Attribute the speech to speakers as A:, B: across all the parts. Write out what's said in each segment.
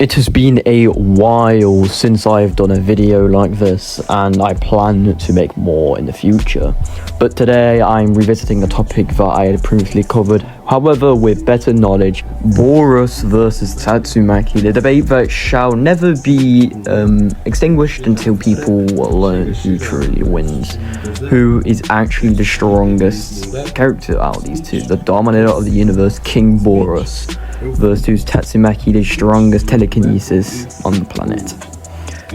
A: It has been a while since I've done a video like this, and I plan to make more in the future. But today I'm revisiting a topic that I had previously covered, however with better knowledge. Boros versus Tatsumaki, the debate that shall never be extinguished until people learn who truly wins. Who is actually the strongest character out of these two? The dominator of the universe, King Boros, versus Tatsumaki, the strongest telekinesis on the planet.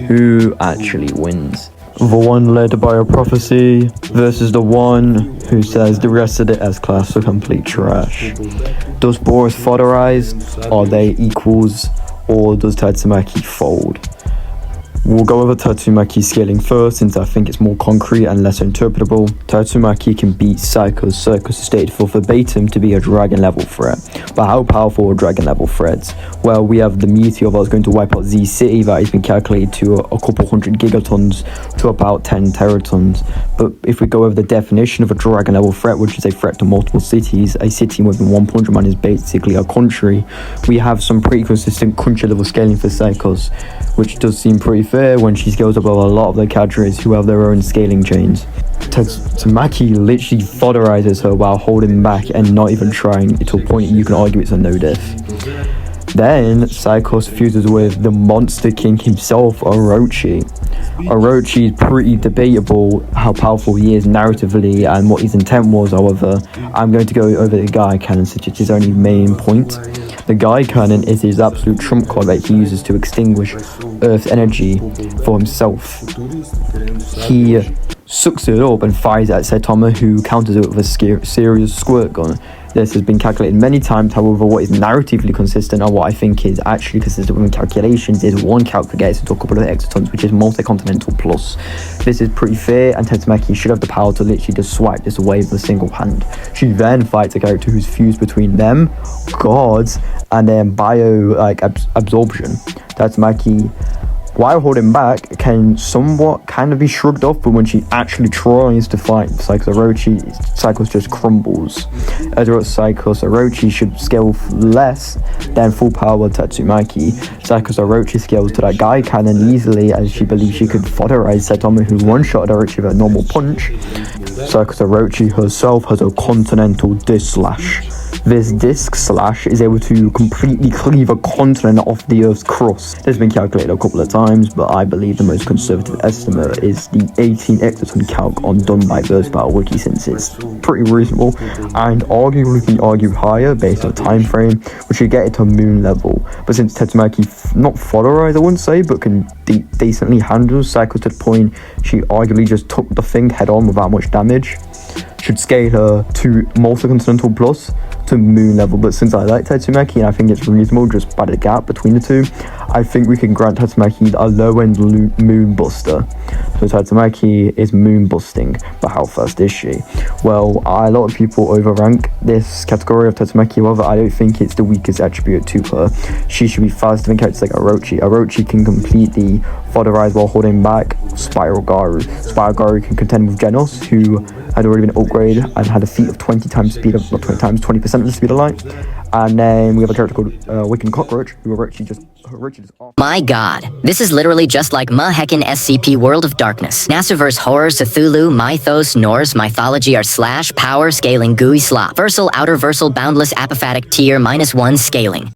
A: Who actually wins? The one led by a prophecy versus the one who says the rest of the S-class are complete trash. Does Boros fodderize? Are they equals? Or does Tatsumaki fold? We'll go over Tatsumaki scaling first, since I think it's more concrete and less interpretable. Tatsumaki can beat Psycho's Circus stated for verbatim to be a dragon level threat. But how powerful are dragon level threats? Well, we have the meteor that's going to wipe out Z City that has been calculated to a couple hundred gigatons to about 10 teratons. But if we go over the definition of a dragon level threat, which is a threat to multiple cities, a city within 100 man is basically a country. We have some pretty consistent country level scaling for Psychos, which does seem pretty fair when she scales above a lot of the cadres who have their own scaling chains. Tatsumaki literally fodderizes her while holding back and not even trying, to a point you can argue it's a no-diff. Then Psychos fuses with the Monster King himself, Orochi. Orochi is pretty debatable how powerful he is narratively and what his intent was. However, I'm going to go over the Gaia Cannon, since it's his only main point. The Gaia Cannon is his absolute trump card that he uses to extinguish Earth's energy for himself. He sucks it up and fires it at Saitama, who counters it with a serious squirt gun. This has been calculated many times, however what is narratively consistent and what I think is actually consistent with calculations is one calc that gets into a couple of exotons, which is multi-continental plus. This is pretty fair, and Tatsumaki should have the power to literally just swipe this away with a single hand. She then fights a character who's fused between them, gods, and then absorption. Tatsumaki, while holding back, can somewhat kind of be shrugged off, but when she actually tries to fight Psychos Orochi, Psychos just crumbles. As a result, Psychos Orochi should scale less than full power Tatsumaki. Psychos Orochi scales to that Gaia Cannon easily, as she believes she could fodderize Saitama, who one-shot Orochi with a normal punch. Psychos Orochi herself has a continental disc slash. This disc slash is able to completely cleave a continent off the Earth's crust. This has been calculated a couple of times, but I believe the most conservative estimate is the 18 exoton calc done by Versatile Wiki, since it's pretty reasonable and arguably can argue higher based on time frame, which would get it to moon level. But since Tatsumaki not fodderize, I wouldn't say, but can decently handle Psychos to the point she arguably just took the thing head on without much damage, should scale her to multi-continental plus to moon level. But since I like Tatsumaki and I think it's reasonable just by the gap between the two, I think we can grant Tatsumaki a low-end moon buster. So Tatsumaki is moon busting, but how fast is she? Well, a lot of people overrank this category of Tatsumaki, however I don't think it's the weakest attribute to her. She should be faster than characters like Orochi. Orochi can completely fodderize while holding back Spiral Garu. Spiral Garu can contend with Genos, who had already been upgraded and had a feat of 20 times speed of, not 20 times, 20% of the speed of light. And then we have a character called Wicked Cockroach, who Orochi just off.
B: My god, this is literally just like Ma Heckin' SCP World of Darkness. Nasaverse horror, Cthulhu, Mythos, Norse, mythology are slash, power, scaling, gooey slop. Versal, outer versal, boundless, apophatic, tier, -1 scaling.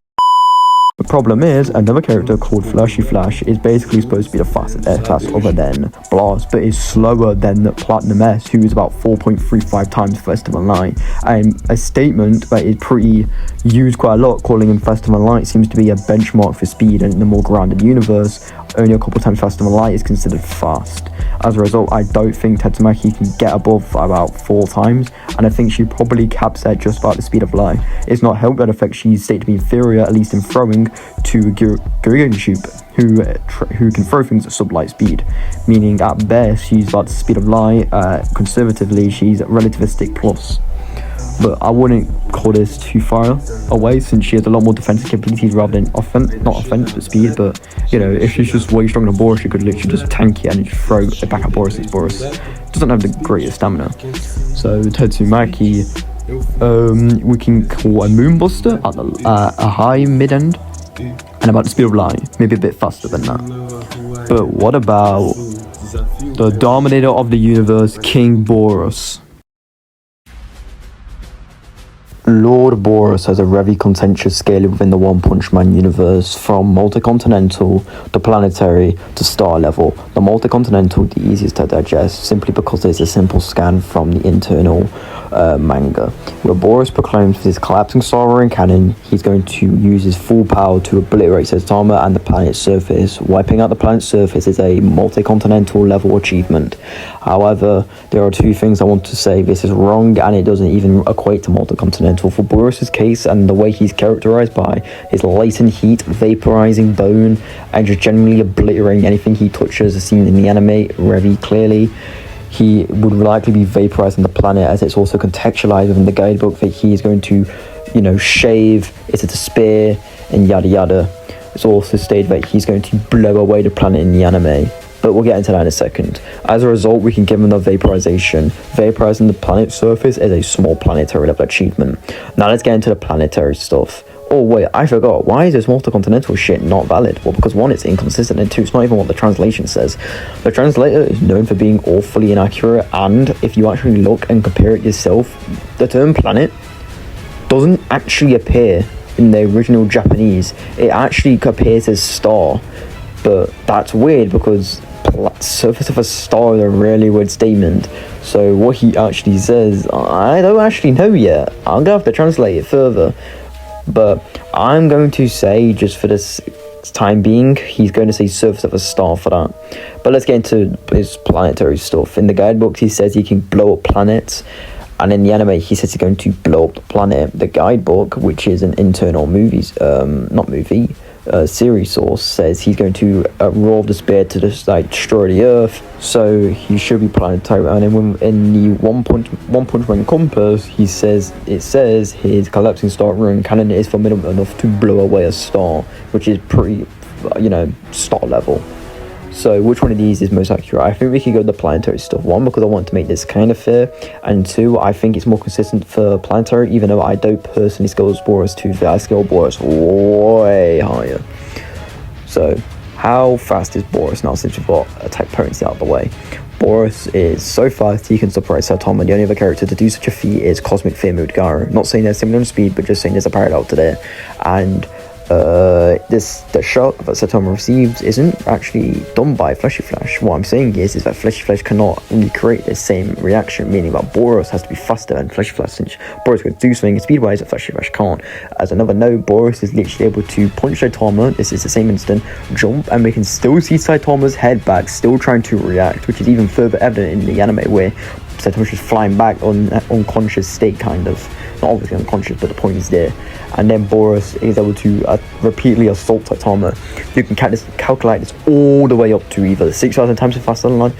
A: The problem is, another character called Flashy Flash is basically supposed to be the fastest S-class other than Blast, but is slower than Platinum S, who is about 4.35 times Festival Light. And a statement that is pretty used quite a lot, calling him Festival Light, seems to be a benchmark for speed, and in the more grounded universe, only a couple times Festival Light is considered fast. As a result, I don't think Tatsumaki can get above about 4 times, and I think she probably caps at just about the speed of light. It's not helped by the fact she's stated to be inferior, at least in throwing, to Gyuryunshup, who can throw things at sub-light speed, meaning at best she's about the speed of light. Conservatively, she's relativistic plus. But I wouldn't call this too far away, since she has a lot more defensive capabilities rather than not offense but speed. But you know, if she's just way stronger than Boros, she could literally just tank it and just throw it back at Boros. Boros doesn't have the greatest stamina. So Tatsumaki, we can call a Moonbuster at a high mid end. and about the speed of light, maybe a bit faster than that. But what about the dominator of the universe, King Boros? Lord Boros has a very contentious scale within the One Punch Man universe, from multi-continental to planetary to star level. The multi-continental, the easiest to digest, simply because it's a simple scan from the internal manga, where Boros proclaims with his collapsing star ring cannon, he's going to use his full power to obliterate Saitama and the planet's surface. Wiping out the planet's surface is a multi-continental level achievement. However, there are two things I want to say. This is wrong, and it doesn't even equate to multi-continental. For Boros' case, and the way he's characterized by his latent heat, vaporizing bone, and just generally obliterating anything he touches, as seen in the anime very clearly, he would likely be vaporizing the planet, as it's also contextualized within the guidebook that he is going to, shave, it's a spear, and yada yada. It's also stated that he's going to blow away the planet in the anime, but we'll get into that in a second. As a result, we can give him the vaporization. Vaporizing the planet's surface is a small planetary level achievement. Now let's get into the planetary stuff. Oh wait, I forgot. Why is this multi-continental shit not valid? Well, because one, it's inconsistent, and two, it's not even what the translation says. The translator is known for being awfully inaccurate, and if you actually look and compare it yourself, the term planet doesn't actually appear in the original Japanese. It actually appears as star, but that's weird because surface of a star is a really weird statement. So what he actually says, I don't actually know yet. I'm gonna have to translate it further, but I'm going to say, just for this time being, he's going to say surface of a star for that. But let's get into his planetary stuff. In the guidebooks, he says he can blow up planets, and in the anime, he says he's going to blow up the planet. The guidebook, which is an internal series source, says he's going to roll the spear to just destroy the earth. So he should be planetary. And in the One Punch Man compass, it says his collapsing star ring cannon is formidable enough to blow away a star, which is pretty star level. So which one of these is most accurate? I think we can go with the planetary stuff. One, because I want to make this kind of fair, and two, I think it's more consistent for planetary, even though I don't personally scale Boros too fair. I scale Boros way higher. So how fast is Boros now, since we've got attack potency out of the way? Boros is so fast he can surprise Saitama. The only other character to do such a feat is Cosmic Fear Mode Gaara. Not saying they're similar in speed, but just saying there's a parallel to there. And the shot that Saitama receives isn't actually done by Fleshy Flash. What I'm saying is that Fleshy Flash cannot recreate the same reaction, meaning that Boros has to be faster than Fleshy Flash, since Boros can do something speed-wise that Fleshy Flash can't. As another note, Boros is literally able to punch Saitama, this is the same instant, jump, and we can still see Saitama's head back, still trying to react, which is even further evident in the anime, where Saitama's just flying back on unconscious state, kind of. Not obviously unconscious, but the point is there. And then Boros is able to repeatedly assault Saitama. You can calculate this all the way up to either 6,000 times faster than light,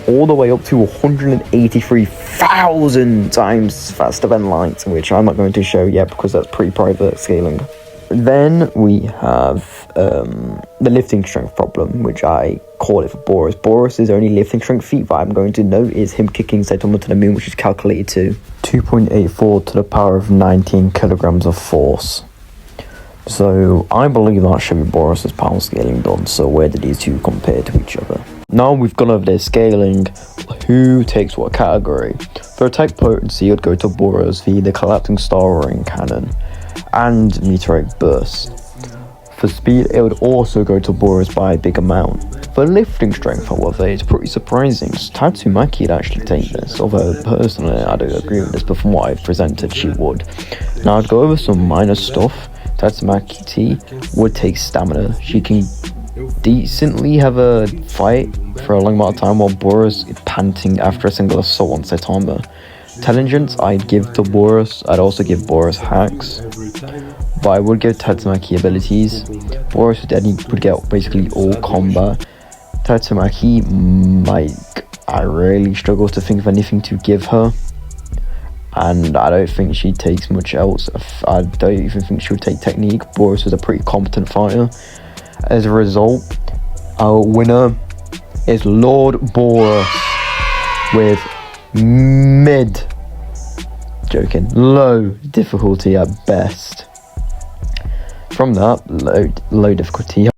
A: all the way up to 183,000 times faster than light, which I'm not going to show yet because that's pretty private scaling. Then we have the lifting strength problem, which I call it for Boros. Boros' only lifting strength feat that I'm going to note is him kicking Saitama to the moon, which is calculated to 2.84 to the power of 19 kilograms of force. So I believe that should be Boros' power scaling done. So where do these two compare to each other? Now we've gone over their scaling, who takes what category? For attack potency, it would go to Boros via the collapsing star ring cannon and meteoric burst. For speed, it would also go to Boros by a big amount. For lifting strength, however, it's pretty surprising. Tatsumaki would actually take this, although personally I don't agree with this, but from what I've presented, she would. Now I'd go over some minor stuff. Tatsumaki would take stamina. She can decently have a fight for a long amount of time, while Boros is panting after a single assault on Saitama. Intelligence, I'd give to Boros. I'd also give Boros hacks, but I would give Tatsumaki abilities. Boros would get basically all combat. Tatsumaki, I really struggle to think of anything to give her, and I don't think she takes much else. I don't even think she would take technique. Boros is a pretty competent fighter. As a result, our winner is Lord Boros with low difficulty at best. from that, low difficulty.